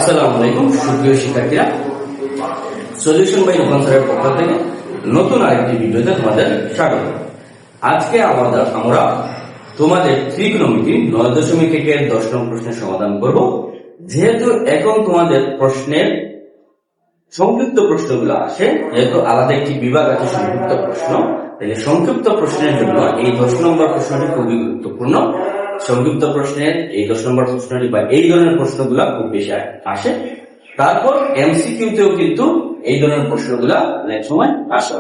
আসসালামু আলাইকুম সুপ্রিয় শিক্ষার্থীরা, সলিউশন বাই রূপান্তরের পক্ষ থেকে নতুন আরেকটি ভিডিওতে তোমাদের স্বাগত। আজকে আমরা তোমাদের ত্রিকোণমিতি 9.1-10 নং প্রশ্নের সমাধান করব। যেহেতু এখন তোমাদের প্রশ্নের সংক্ষিপ্ত প্রশ্নগুলো আসে, যেহেতু আলাদা একটি বিভাগ আছে সংক্ষিপ্ত প্রশ্ন, তাহলে সংক্ষিপ্ত প্রশ্নের জন্য এই 10 নম্বর প্রশ্নটি খুবই গুরুত্বপূর্ণ। সংক্ষিপ্ত প্রশ্নের এই 10 নম্বর প্রশ্নটি বা এই ধরনের প্রশ্নগুলা খুব বেশি আসে। তারপর এমসিকিউতেও কিন্তু এই ধরনের প্রশ্নগুলা অনেক সময় আসে।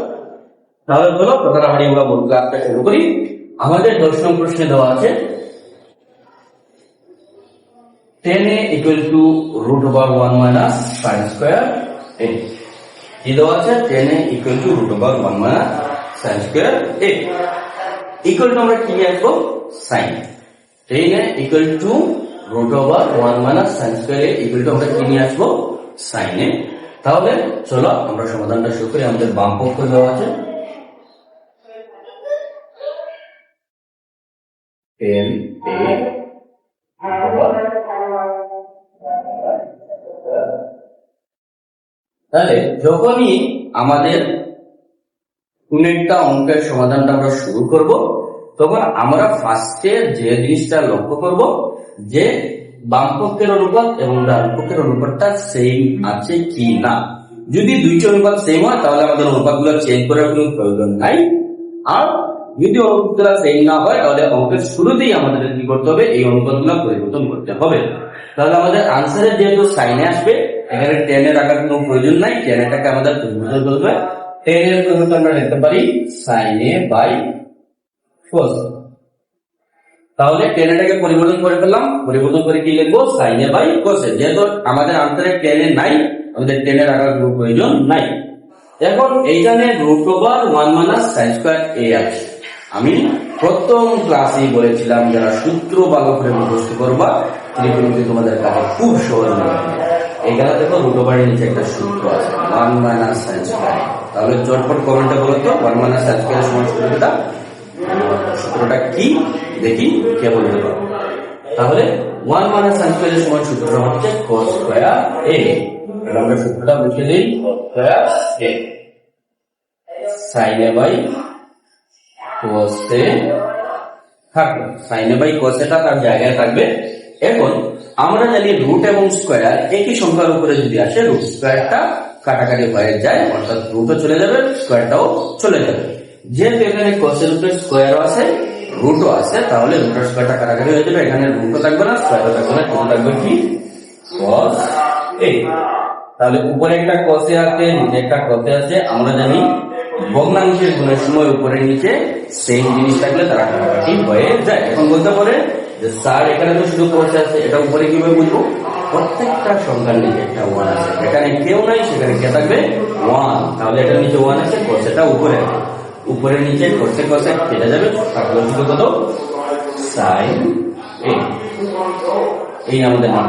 তাহলে চলো কথা বাড়ি আমরা মূল ক্লাসটা শুরু করি। আমাদের 10 নম্বর প্রশ্নে দেওয়া আছে 10a = √1 - sin square a। কি দেওয়া আছে? 10a = √1 - sin square a। Equal to আমরা কি আসবো? sin। 10a = √1 - sin square a equal to আমরা কি নিয়ে আসবো? sin a। তাহলে চলো আমরা সমাধানটা শুরু করি। আমাদের বাম পক্ষ দেওয়া আছে 10a তাহলে যখনই আমাদের কোন একটা অঙ্কের সমাধানটা আমরা শুরু করব, তখন আমরা ফার্স্টে যে জিনিসটা লক্ষ্য করব যে বাম পক্ষের অনুপাত এবং ডান পক্ষের অনুপাতটা সেম আছে কি না। যদি দুইটি অনুপাত সেম হয় তাহলে আমাদের অনুপাতগুলো চেঞ্জ করার কোনো প্রয়োজন নাই। আর যদি অনুপাতগুলো সেম না হয় তাহলে অঙ্কের শুরুতেই আমাদের কি করতে হবে? এই অনুপাতগুলো পরিবর্তন করতে হবে। তাহলে আমাদের আনসারে যেহেতু সাইনে আসবে, এখানে 10 এর রাখার কোনো প্রয়োজন নাই। 10 এটাকে আমাদের পরিবর্তন করতে হবে। 10 এর পরিবর্তন আমরা লিখতে পারি sin a by cos। তাহলে 10 এটাকে পরিবর্তন করে ফেললাম। পরিবর্তন করে কি লিখবো? sin a by cos। যেহেতু আমাদের আনসারে 10 এ নাই, আমাদের 10 এর রাখার কোনো প্রয়োজন নাই। এখন এইখানে √1 - sin square a আছে। আমি প্রথম ক্লাসেই বলেছিলাম যারা সূত্র ভালো করে মুখস্থ করবা ত্রিকোণমিতি তোমাদের কাছে খুব সহজ হবে। এখানে দেখো √এর নিচে একটা সূত্র আছে 1 - sin square। তাহলে চটপট কমেন্টে বলো তো 1 - sin square সমান সূত্রটা সূত্রটা কি দেখি, কে বলতে পারো? তাহলে 1 - sin square সমান সূত্রটা হচ্ছে cos square a। আমরা সূত্রটা মুছে দেই, cos square a sin a by cos a থাকবে। sin a by cos a টা তার জায়গায় থাকবে। এখন আমরা জানি রুট এবং স্কয়ার একই সংখ্যার উপরে যদি আসে, রুট স্কয়ারটা কাটাকাটি হয়ে যায়, অর্থাৎ রুটও চলে যাবে, স্কয়ারটাও চলে যাবে। যেহেতু এখানে cos এর উপরে স্কয়ারও আছে, রুটও আছে, তাহলে রুটের স্কয়ারটা কাটাকাটি হয়ে যাবে। এখানে রুটও থাকবে না, স্কয়ারও থাকবে না, শুধু থাকবে কি? cos a। তাহলে উপরে একটা cos a আছে, নিচে একটা cos a আছে। আমরা জানি ভগ্নাংশের গুণের সময় উপরে নিচে সেম জিনিস থাকলে তারা কাটাকাটি হয়ে যায়। এখন বলতে পারে যে স্যার এখানে তো শুধু cos আছে, এটা উপরে কিভাবে বুঝবো? প্রত্যেকটা সংখ্যার নিচে একটা 1 আছে। এখানে কেউ নাই, সেখানে কে থাকবে? 1। তাহলে এটার নিচে 1 আছে, cos এটা উপরে আছে। উপরে নিচে cos কেটে যাবে, থাকবে শুধু কত? sin a। এই আমাদের নাম